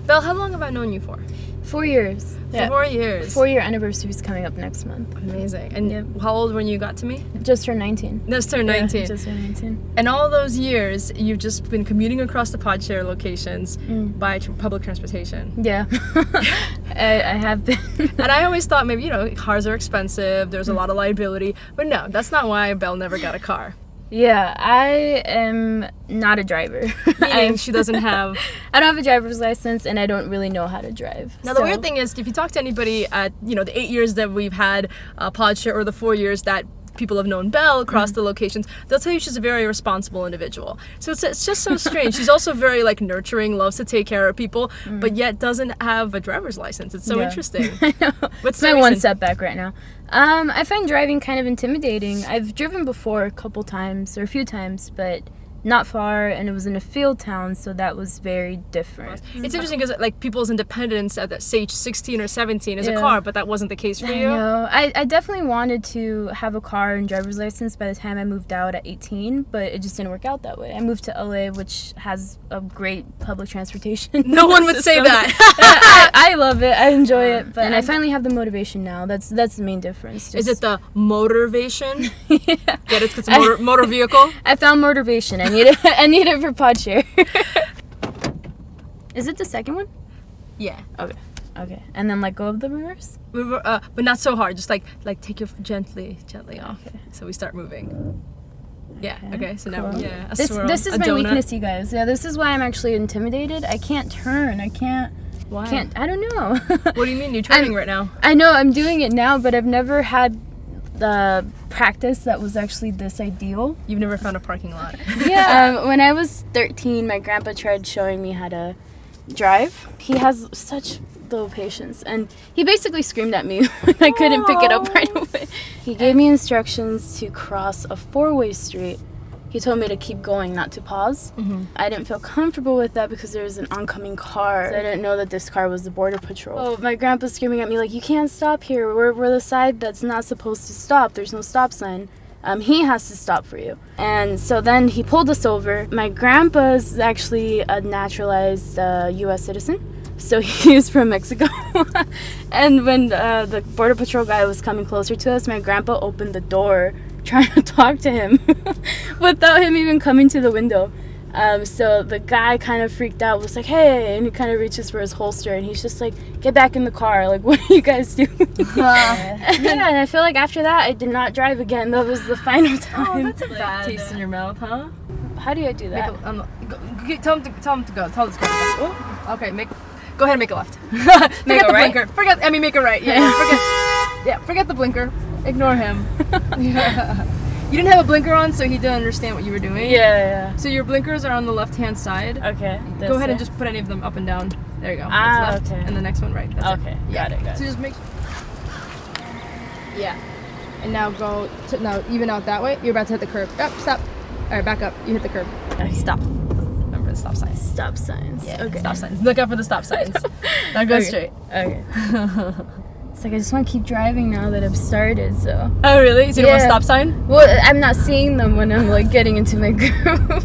Belle, how long have I known you for? 4 years. Yeah. 4 years. 4-year anniversary is coming up next month. Amazing. And how old when you got to me? Just turned 19. Just turned 19. Yeah, just turned 19. And all those years, you've just been commuting across the Podshare locations by public transportation. Yeah, I have been. And I always thought maybe, cars are expensive, there's a lot of liability. But no, that's not why Belle never got a car. Yeah, I am not a driver. Meaning she doesn't have... I don't have a driver's license, and I don't really know how to drive. Now, the weird thing is, if you talk to anybody at, the 8 years that we've had Podshare or the 4 years that people have known Belle across the locations, they'll tell you she's a very responsible individual. So it's just so strange. She's also very nurturing, loves to take care of people, but yet doesn't have a driver's license. It's so interesting. I know. What's my one setback right now? I find driving kind of intimidating. I've driven before a couple times or a few times, but not far, and it was in a field town, so that was very different. It's interesting because people's independence at age 16 or 17 is a car, but that wasn't the case for you. No, I definitely wanted to have a car and driver's license by the time I moved out at 18, but it just didn't work out that way. I moved to LA, which has a great public transportation. No one would say that. I love it. I enjoy it, and I finally have the motivation now. That's the main difference. Is it the motivation? Yeah. Get it? Because it's a motor vehicle? I found motivation. I need it for Podshare. Is it the second one? Yeah. Okay. And then let go of the reverse? But not so hard. Just take your gently off. Okay. So we start moving. Yeah. Okay. So now, this is my weakness, you guys. Yeah. This is why I'm actually intimidated. I can't turn. I can't. Why? I don't know. What do you mean? You're turning right now. I know. I'm doing it now, but I've never had the practice that was actually this ideal. You've never found a parking lot. Yeah. When I was 13, my grandpa tried showing me how to drive. He has such low patience, and he basically screamed at me when I couldn't pick it up right away. He gave me instructions to cross a 4-way street. He told me to keep going, not to pause. I didn't feel comfortable with that because there was an oncoming car. So I didn't know that this car was the border patrol. Oh, my grandpa's screaming at me you can't stop here. We're the side that's not supposed to stop. There's no stop sign. He has to stop for you. And so then he pulled us over. My grandpa's actually a naturalized U.S. citizen. So he was from Mexico. And when the border patrol guy was coming closer to us, my grandpa opened the door trying to talk to him without him even coming to the window. So the guy kind of freaked out, was like, hey, and he kind of reaches for his holster, and he's just like, get back in the car, what are you guys doing? And I feel like after that, I did not drive again. That was the final time. Oh, that's a bad taste in your mouth, huh? How do I do that? Tell him to go. Tell him to go. Oh, okay, go ahead and make a left. Make a right? Blinker. Make a right. Forget the blinker. Ignore him. You didn't have a blinker on, so he didn't understand what you were doing. Yeah. So your blinkers are on the left-hand side. Okay. Go ahead and just put any of them up and down. There you go. That's left. Okay. And the next one right. That's okay. It. Got it. So just make. Yeah. And now even out that way. You're about to hit the curb. Oh, stop. All right, back up. You hit the curb. Okay. Stop. Remember the stop signs. Stop signs. Yeah. Okay. Stop signs. Look out for the stop signs. Now go straight. Okay. It's I just want to keep driving now that I've started, so. Oh, really? So you don't want a stop sign? Well, I'm not seeing them when I'm getting into my groove.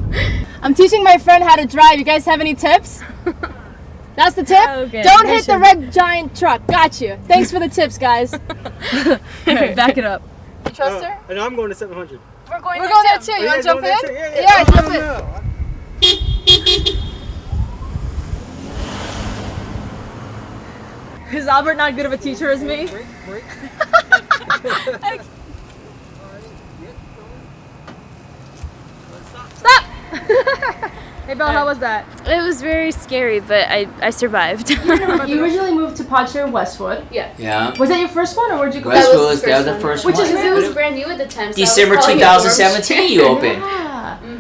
I'm teaching my friend how to drive. You guys have any tips? That's the tip? Okay. Don't hit the red giant truck. Got you. Thanks for the tips, guys. All right, back it up. You trust her? And I'm going to 700. We're going there too. You want to jump in? Yeah, jump in. Is Albert not good of a teacher as me? Break. Stop! Hey, Belle, how was that? It was very scary, but I survived. You originally moved to Podshare Westwood. Yeah. Was that your first one, or where'd you go? Westwood was the first one. Which is it was brand new at the time. So December 2017 you opened.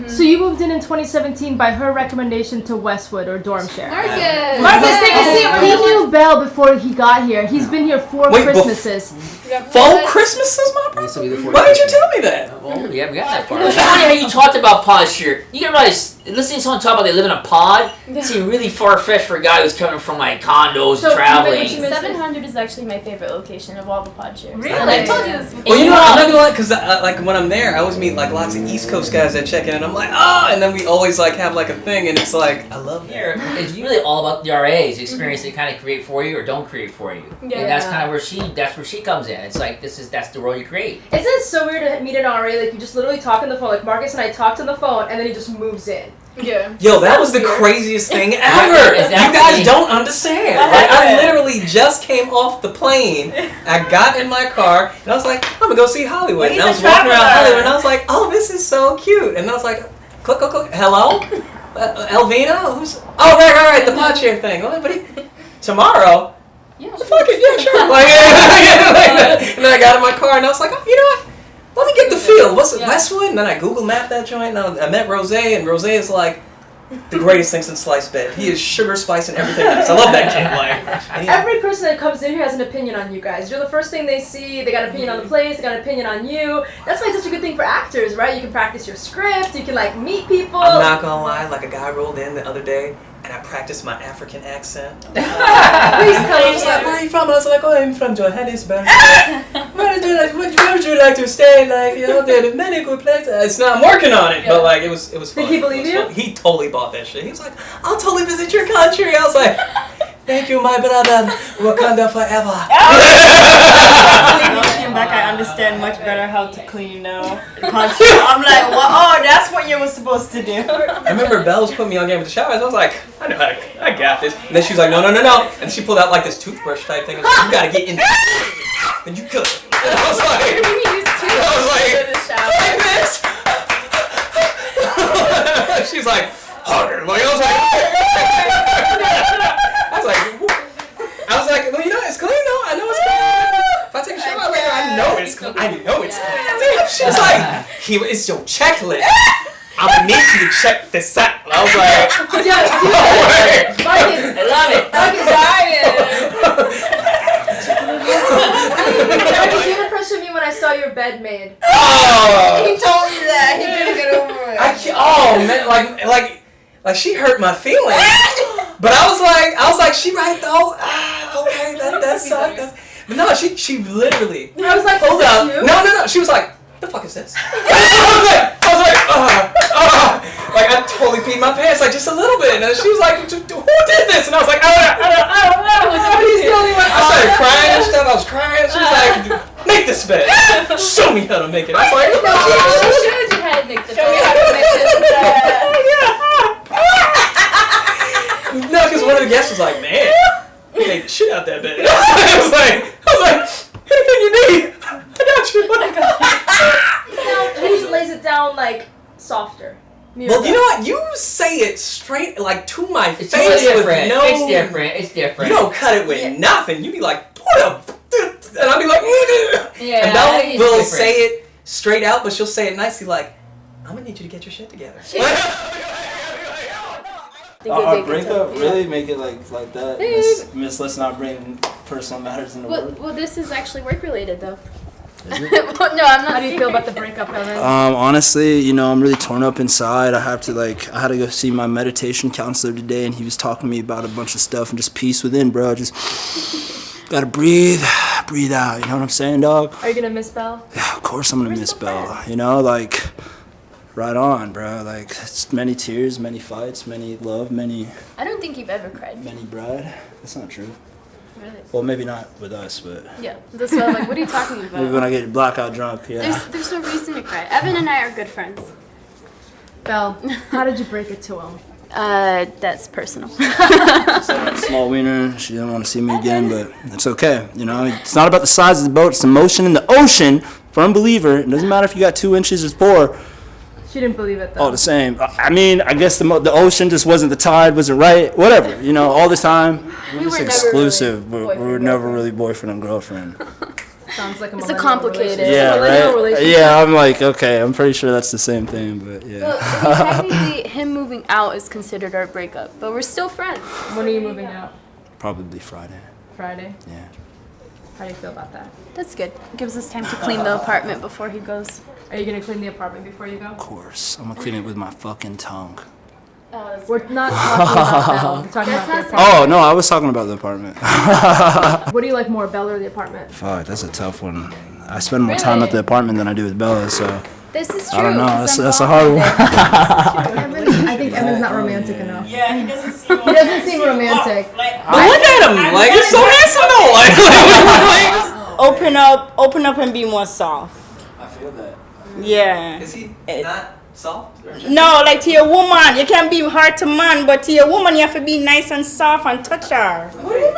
So you moved in 2017 by her recommendation to Westwood or dorm share. Marcus, take a seat. He knew Belle before he got here. He's been here 4 Christmases. 4 Christmases, my brother? Why didn't you tell me that? Well, we haven't got that far. It's funny how you talked about Podshare. You realize listening to someone talk about they live in a pod, it seemed really far-fetched for a guy who's coming from like condos, So, traveling. 700 is actually my favorite location of all the pod shares. Really? And I told you this before. Well, you know what? I'm not gonna lie, cause like when I'm there, I always meet like lots of East Coast guys that check in, and I'm like, oh, and then we always like have like a thing, and it's like I love Here, it's really all about the RAs, the experience they kind of create for you or don't create for you. Yeah. And that's kind of where she comes in. It's like that's the world you create. Isn't it so weird to meet an RA? Like you just literally talk on the phone. Like Marcus and I talked on the phone, and then he just moves in. Yeah. Yo, that was the craziest thing ever. Exactly. You guys don't understand. Like, I literally just came off the plane. I got in my car and I was like, I'm gonna go see Hollywood. And I was walking around Hollywood and I was like, oh, this is so cute. And I was like, click, click, click. Hello, Elvina? Who's? Oh, right. The pod share thing. Oh, buddy. Tomorrow. Yeah. Fuck it, yeah, sure. Like, yeah. And then I got in my car and I was like, oh, you know what? Let me get the feel. What's it, Westwood? And then I Google mapped that joint. And I met Rose, and Rose is like the greatest thing since sliced bread. He is sugar, spice, and everything else. I love that kid. Like, Every person that comes in here has an opinion on you guys. You're the first thing they see. They got an opinion on the place. They got an opinion on you. That's why it's such a good thing for actors, right? You can practice your script. You can like meet people. I'm not gonna lie. Like a guy rolled in the other day, and I practiced my African accent. Please tell He was like, us. where are you from? I was like, oh, I'm from Johannesburg. Where would you like to stay? Like, you know, there are many good places. It's not, I'm working on it, but like, it was fun. Did he believe you? He totally bought that shit. He was like, I'll totally visit your country. I was like, thank you, my brother. Wakanda forever. Looking back, I understand much better how to clean now. I'm like, well, oh, that's what you were supposed to do. I remember Belle's put me on Game with the Showers. I was like, I know how to, I got this. And then she was like, no. And she pulled out like this toothbrush type thing. And was like, you gotta get in there. And you could. And I was like, like this. She's like, harder. Like, I was like, well, you know, it's clean though. I know it's clean. If I take a shower, like, I know it's clean. She was like, here is your checklist. I'm gonna need you to check this out. And I was like, Marcus, I love it. Marcus, you impressed me when I saw your bed made. oh. He told me that. He couldn't get over it. Oh man, like she hurt my feelings. But I was like, she right though. Okay, that sucked. But no, she literally. I was like, Hold is up. this you? No. She was like, the fuck is this? I was like, like I totally peed my pants, like just a little bit. And she was like, who did this? And I was like, I don't know. I started crying and stuff. I was crying. She was like, make this bed. Show me how to make it. I was like, She showed you how to make the no, because one of the guests was like, man, you made the shit out that bed. I was like, anything you need, I got you. He just lays it down like softer. Well, you know what? You say it straight, like to my It's face totally with different. no. It's different. You don't cut it with nothing. You be like, what the, and I'll be like, Yeah, and Belle it's will different. say it straight out, but she'll say it nicely, like, I'm gonna need you to get your shit together. Our breakup really make it like that. Miss, let's not bring personal matters into work. Well, this is actually work related though. Well, no, I'm not. How do you feel about the breakup, Evan? Honestly, you know, I'm really torn up inside. I had to go see my meditation counselor today, and he was talking to me about a bunch of stuff and just peace within, bro. Just gotta breathe out. You know what I'm saying, dog? Are you gonna miss Belle? Yeah, of course I'm gonna miss Belle. You know, like, right on, bro. Like, it's many tears, many fights, many love, many I don't think you've ever cried. bride. That's not true. Really? Well, maybe not with us, but Yeah. That's why I'm like, what are you talking about? maybe when I get blackout drunk, yeah. There's no reason to cry. Evan and I are good friends. Belle, how did you break it to him? That's personal. Small wiener. She didn't want to see me again, but it's okay. You know, it's not about the size of the boat. It's the motion in the ocean. Firm believer. It doesn't matter if you got 2 inches or 4. She didn't believe it though. All the same. I mean, I guess the ocean just wasn't the tide, wasn't right. Whatever. You know, all the time. We're just were never exclusive, really but we were never really boyfriend and girlfriend. Sounds like a It's a millennial complicated- relationship. Yeah, It's a millennial right. relationship. Yeah, I'm like, okay. I'm pretty sure that's the same thing, but yeah. Well, technically, him moving out is considered our breakup, but we're still friends. When are you moving out? Probably Friday. Friday. Yeah. How do you feel about that? That's good. Gives us time to clean the apartment before he goes. Are you gonna clean the apartment before you go? Of course. I'm gonna clean it with my fucking tongue. We're not talking about Belle. We're talking about the apartment. Oh no, I was talking about the apartment. What do you like more, Belle or the apartment? Fuck, that's a tough one. I spend more time at the apartment than I do with Bella, so This is true. I don't know. 'cause That's I'm a hard off one. I think Evan's not romantic enough. Yeah, he doesn't seem. He doesn't seem romantic. Like, But look at him, like he's so handsome though. open up and be more soft. I feel that. Yeah. Is he not soft? No, like to your woman, you can be hard to man, but to your woman, you have to be nice and soft and touch her. What do you mean?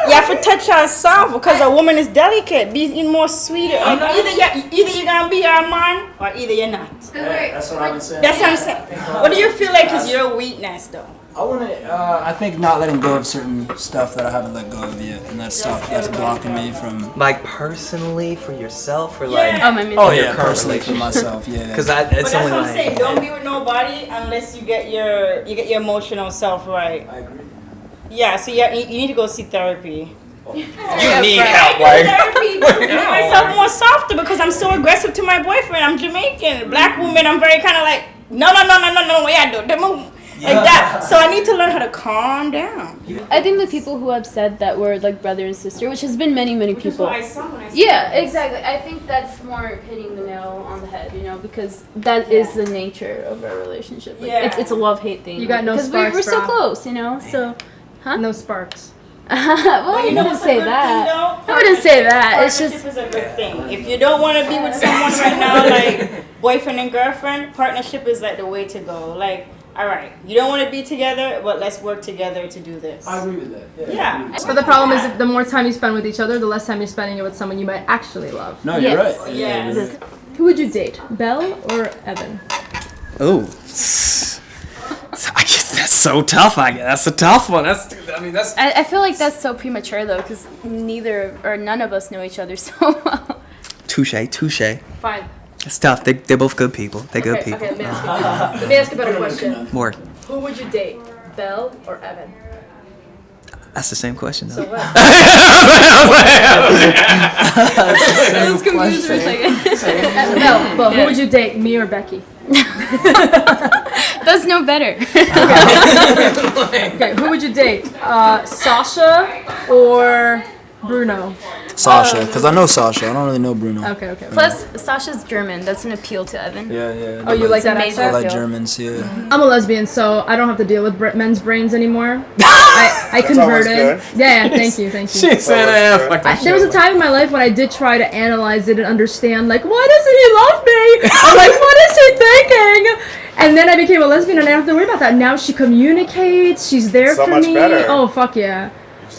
You have to touch her soft because a woman is delicate. Be more sweeter. Either you're gonna be her man or either you're not. That's what I've been saying. That's what I'm saying. What do you feel like is your weakness, though? I want to. I think not letting go of certain stuff that I haven't let go of yet, and that stuff that's blocking me from. Like personally for yourself or like? Yeah. my Oh your yeah, current personally for myself. Yeah. Because But it's that's only what I'm saying. like. Don't be with nobody unless you get your emotional self right. I agree. Yeah. So you need to go see therapy. You need help, like. Therapy to make myself more softer because I'm so aggressive to my boyfriend. I'm Jamaican. Black woman, I'm very kind of like no. Yeah, do move. Like that. So I need to learn how to calm down. I think the people who have said that we're like brother and sister, which has been many Which is people. what I saw when I saw Yeah, it. exactly. I think that's more hitting the nail on the head, because that is the nature of our relationship. Like, Yeah. it's a love-hate thing. You got no because sparks, we're so bro. close, So, huh? No sparks. Well, But I wouldn't what's a say good that. thing, though? I wouldn't say that. It's Partnership just is a good thing. If you don't want to be with someone right now, like boyfriend and girlfriend, partnership is like the way to go. Like, all right, you don't want to be together, but let's work together to do this. I agree with that. Yeah. But the problem is, that the more time you spend with each other, the less time you're spending it with someone you might actually love. No, you're Yes. right. Yes. Who would you date, Belle or Evan? Oh. I guess that's so tough. That's a tough one. That's. I feel like that's so premature though, because neither or none of us know each other so well. Touche. Fine. It's tough. They're both good people. They're good Okay, people. let me ask you a better question. More. Who would you date, Belle or Evan? That's the same question though. So what? I was confused for a second. No, but who would you date, me or Becky? That's no better. Okay, who would you date, Sasha or Bruno? Sasha, because I know Sasha. I don't really know Bruno. Okay. Plus, Sasha's German. That's an appeal to Evan. Yeah. Oh, you like that amazing. I accent? like Germans. Yeah. I'm a lesbian, so I don't have to deal with men's brains anymore. I converted. always Yeah, thank you. She said, There was a time in my life when I did try to analyze it and understand, like, why doesn't he love me? I'm like, what is he thinking? And then I became a lesbian and I don't have to worry about that. Now she communicates, she's there So for much me. better. Oh, fuck yeah.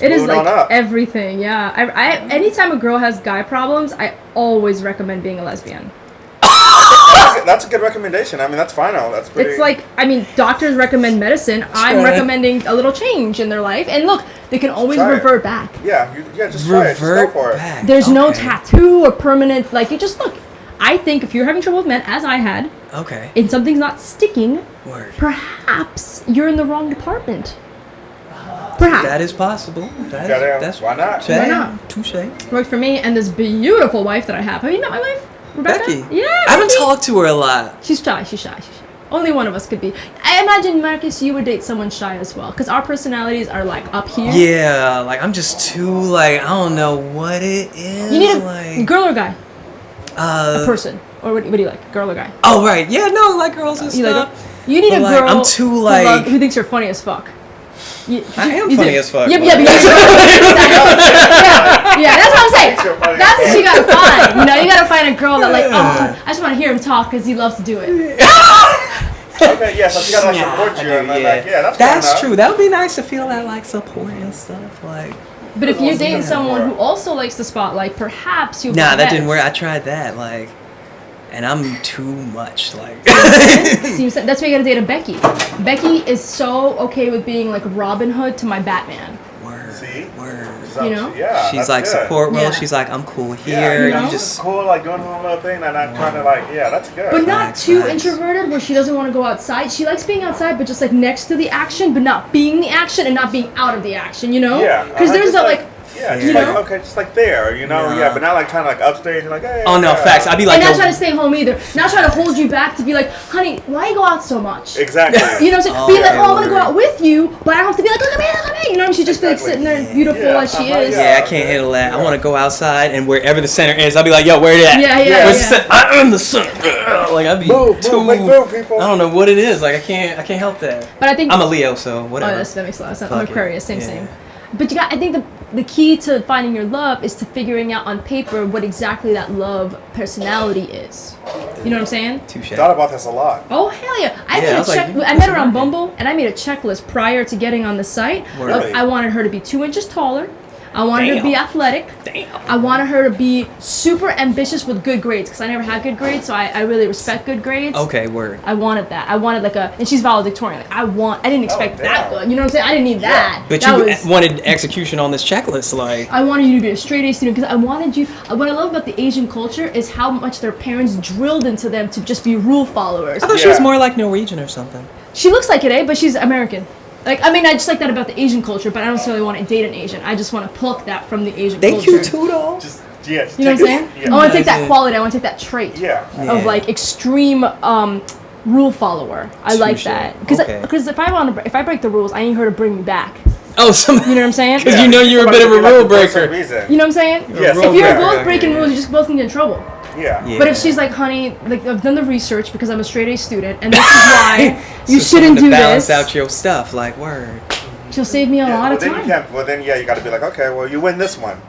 It is moved like on up. everything, yeah. I anytime a girl has guy problems, I always recommend being a lesbian. That's a good recommendation. I mean, that's final. That's pretty. It's like, I mean, doctors recommend medicine. I'm recommending a little change in their life. And look, they can always Try it. revert back. Yeah, just try it. Just go for it. back. There's no Okay. tattoo or permanent, like, you just look. I think if you're having trouble with men, as I had, Okay. and something's not sticking, Word. perhaps you're in the wrong department. Perhaps. That is possible. Goddamn, That's why not? Why not? Touche. Worked for me and this beautiful wife that I have. Have you met my wife? Rebecca? Becky. Yeah. I haven't Becky. talked to her a lot. She's shy. Only one of us could be. I imagine, Marcus, you would date someone shy as well, because our personalities are like up here. Yeah, like I'm just too like I don't know what it is. You need a like, girl or guy? uh, Person. Or what do you like? Girl or guy? Oh right, yeah, no, like girls and You stuff. like you need But, a like, girl I'm too, who, like- who thinks you're funny as fuck. I am funny as fuck. Yeah, but yeah, that's what I'm saying. You're funny That's as what fuck. you gotta find. You gotta find a girl that like, oh, I just want to hear him talk because he loves to do it. Okay, yeah, so she gotta support you. And then, like, yeah, that's fair That's enough. true. That would be nice to feel that like support and stuff. Like, But if you're dating someone who also likes the spotlight, perhaps you'll. nah, be that didn't best. work. I tried that. Like, and I'm too much. Like, See, that's why you gotta date a Becky. Becky is so okay with being like Robin Hood to my Batman. word, See? word. So, You know? Yeah. She's that's like good. support role. Yeah. She's like, I'm cool Yeah, here. you know? You just just cool, like doing her own little thing, and not trying to like, yeah, that's good. But not Facts, too facts. introverted where she doesn't want to go outside. She likes being outside, but just like next to the action, but not being the action and not being out of the action, you know? Yeah, Because there's just that like Yeah, You just know? like, okay, just like there, you know? Nah. Yeah, but not like trying to like upstage and like, hey. Oh no, yeah. facts. I'd be like, And not yo, trying to stay home either. Not trying to hold you back to be like, honey, why you go out so much? Exactly. You know what I'm saying? Oh, Be like, okay, oh, I'm gonna go word. out with you, but I don't have to be like, look at me, look at me. You know what I mean? She just be like Exactly. sitting there beautiful Yeah, as she uh-huh, is. yeah, I can't handle that. I want to go outside and wherever the center is, I'll be like, yo, where it at? Yeah, yeah, Yeah. Where's the yeah. center? I'm the center. Like I'd be too. make move, people. I don't know what it is. Like I can't help that. But I think I'm a Leo, so whatever. Oh, that makes a lot of sense. I'm Fuck it. Aquarius, same. Yeah. But I think the key to finding your love is to figuring out on paper what exactly that love personality is. You know what I'm saying? Touche. Thought about this a lot. Oh hell yeah! I Yeah, made I a was like, I met her on Bumble, and I made a checklist prior to getting on the site. Word. I wanted her to be 2 inches taller. I wanted her to be Damn. athletic. Damn. I wanted her to be super ambitious with good grades because I never had good grades, so I really respect good grades. Okay, word. I wanted that. I wanted and she's valedictorian. Like I didn't expect that damn. good. You know what I'm saying? I didn't need that. But that you was, wanted execution on this checklist, like. I wanted you to be a straight A student because I wanted you. What I love about the Asian culture is how much their parents drilled into them to just be rule followers. I thought she was Yeah. more like Norwegian or something. She looks like it, but she's American. Like, I mean, I just like that about the Asian culture, but I don't necessarily want to date an Asian. I just want to pluck that from the Asian They culture. cute too, though. Just, yes. You know what I'm saying? Yeah. I want to take that Imagine. quality. I want to take that trait Yeah. Yeah. of like extreme rule follower. I like Touche. that because Okay. if I break the rules, I need her to bring me back. Oh, some. You know what I'm saying? Because you know you're a Somebody bit of a could be like rule the voice of breaker. reason. You know what I'm saying? Yes, If you're okay. both breaking rules, you just both can get in trouble. Yeah. Yeah. But if she's like, honey, like I've done the research because I'm a straight A student, and this is why you So shouldn't to do balance this, out your stuff, like word. she'll save me a Yeah, lot well, of then time. you can't. Well, then you got to be like, okay, well, you win this one,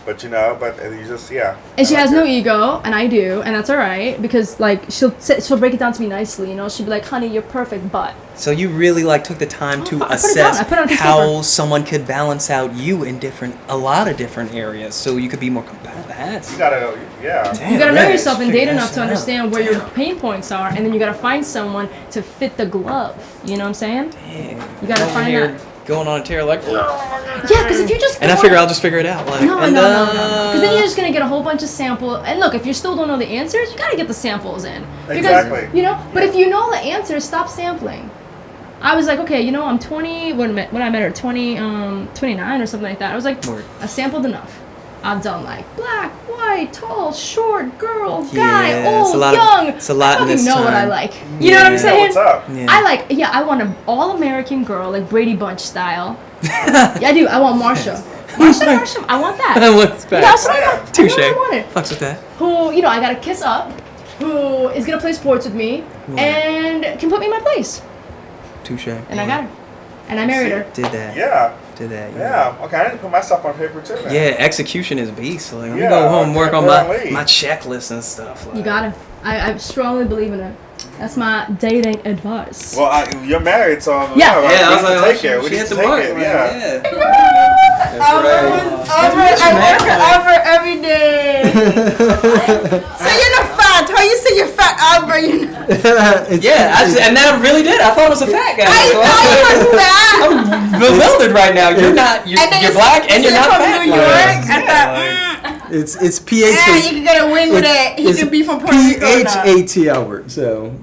but you know, but you just And she I has like no it. ego, and I do, and that's all right because like she'll break it down to me nicely. You know, she'll be like, honey, you're perfect, but So you really like took the time to I put it assess down. I put it on a piece of how paper. someone could balance out you in a lot of different areas, so you could be more compatible. You gotta, yeah. Damn, you gotta know man, yourself and figure date that enough shit to out. understand where your pain points are, and then you gotta find someone to fit the glove. You know what I'm saying? Damn. You gotta Going find here, that. Going on a tear like. Yeah, because if you just And I go figure on- I'll just figure it out. Like, No, and, because then you're just gonna get a whole bunch of sample. And look, if you still don't know the answers, you gotta get the samples in. Because, Exactly. you know, but if you know the answers, stop sampling. I was like, okay, you know, I'm 20. When I met her, 29 or something like that. I was like, Word. I sampled enough. I've done like black, white, tall, short, girl, guy, Yeah, old, it's a lot young. it's a lot I in this fucking know what I time. like. You know what I'm Yeah. saying? What's up? Yeah. I want an all-American girl, like Brady Bunch style. Yeah, I do. I want Marsha. Marsha, I want that. What's Yeah, back? that's what I want. Touche. I know what I wanted. Fucks with that. Who, you know, I gotta kiss up, who is gonna play sports with me, and can put me in my place. Touche. And I got her. And I married her. Did that. Yeah. Did that. Yeah. Okay, I didn't put myself on paper too. Then. Yeah, execution is beast. Like, let me Yeah, go home and work on my apparently. checklist and stuff. Like. You gotta. I strongly believe in it. That's my dating advice. Well, you're married, so Yeah. we Yeah, I need was to like, take it. We she need hit to the take mark. it. Like, Yeah. Over every day. So you're not fat. How you say you're fat, Albert? You know. Yeah, and then I really did. I thought it was a fat guy. I So thought you were fat. I'm bewildered right now. You're not. You're, And then you're you black and you're not from fat. New Like, York. I yeah, thought, It's PH. yeah, you can get a wing with it. He could be from Puerto Rico now. PHAT Albert. So,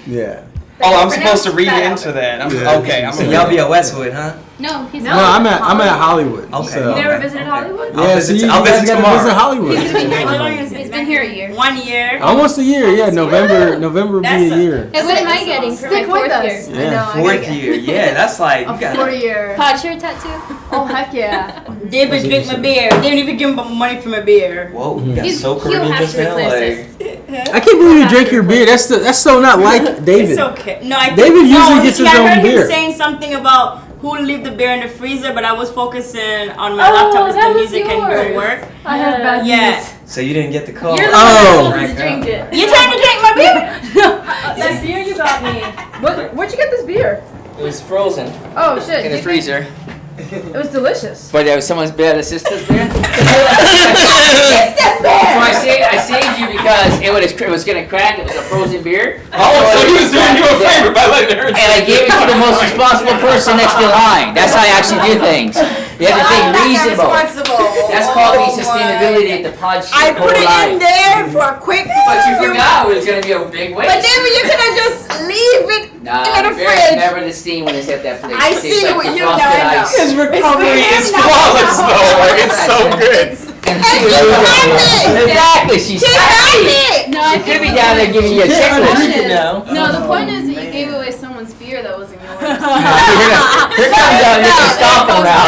yeah. Oh, I'm supposed to read into that. Okay, I'm. So y'all be at Westwood, huh? No, he's No, I'm at Hollywood. Okay. So. You never visited Hollywood? Yeah, visit- see, you I'll guys visit gotta tomorrow. visit Hollywood. How long is It's been here a year. 1 year. Almost a year, yeah. November will be That's a year. And what am I getting for my Stick with fourth us. year? I know. I gotta Fourth get year. Yeah, that's like you a got. 4-year. Pod shirt tattoo. Oh heck yeah. David drink my beer. They didn't even give him money for my beer. Whoa, you got He's- so he'll Caribbean have just to now. replace Like, I can't believe you drink your beer. That's so not like David. It's okay. No, I David usually gets his I own heard beer. him saying something about who leave the beer in the freezer, but I was focusing on my Oh, laptop as that the was music and yours. go work. I have bad Yeah. news. so you didn't get the call. You're the Oh. one that told me to drink it. You trying to drink my beer? That beer you got me. Where'd you get this beer? It was frozen Oh shit. in the freezer, It was delicious. but there was someone's bad assistance there. It's So I saved you because it was gonna crack. It was a frozen beer. Oh, so he was doing you a favor by letting her. And I gave it to the most responsible person next in line. That's how I actually do things. You have to think reasonable. Responsible. That's called the sustainability at the pod shit. I put it in there for a quick. But you forgot it was gonna be a big waste. But then you could have just leave it in the fridge. Never the steam when it's at that place. I see what you know. His recovery is flawless, though. It's so good. Exactly, she's happy. No, She could be down there giving you a checklist. No, the point is that you gave away someone's beer that wasn't yours. Here comes Mr. Stomper now.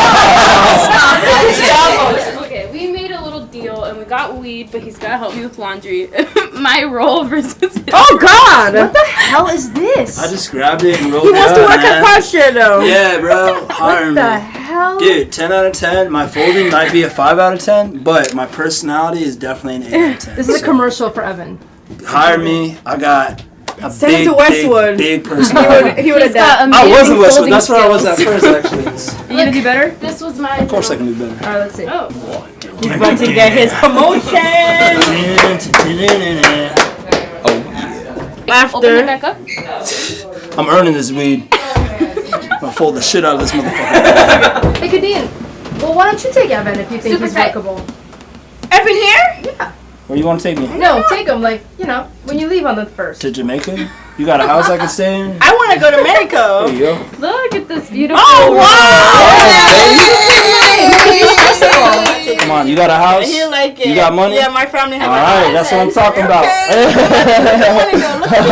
Okay, we made a little deal and we got weed, but he's gotta help me with laundry. My role versus his. Oh God! What the hell is this? I just grabbed it and rolled He it wants up, to work man. at Porsche though. Yeah, bro. Hire What me. the hell? Dude, 10 out of 10. My folding might be a 5 out of 10, but my personality is definitely an 8 out of 10. This is a So, commercial for Evan. hire me. I got a Send it big, to Westwood. big personality. He would have done. I was in Westwood. folding That's where I was at skills. first, actually. You gonna do better? This was my. Of course I can do better. All right, let's see. Oh. He's about to get his promotion. Open it back up. I'm earning this weed. I'm gonna fold the shit out of this motherfucker. Hey, Kadeen. Well, why don't you take Evan if you think Super he's tight. workable? Evan here? Where you want to take me? No, take him. Like, you know, when you leave on the 1st. To Jamaica? You got a house I can stay in? I want to go to Mexico. There you go. Look at this beautiful. Oh wow! Come on, you got a house? He like it. You got money? Yeah, my family has. Alright, that's what I'm talking about. I want to go. Look at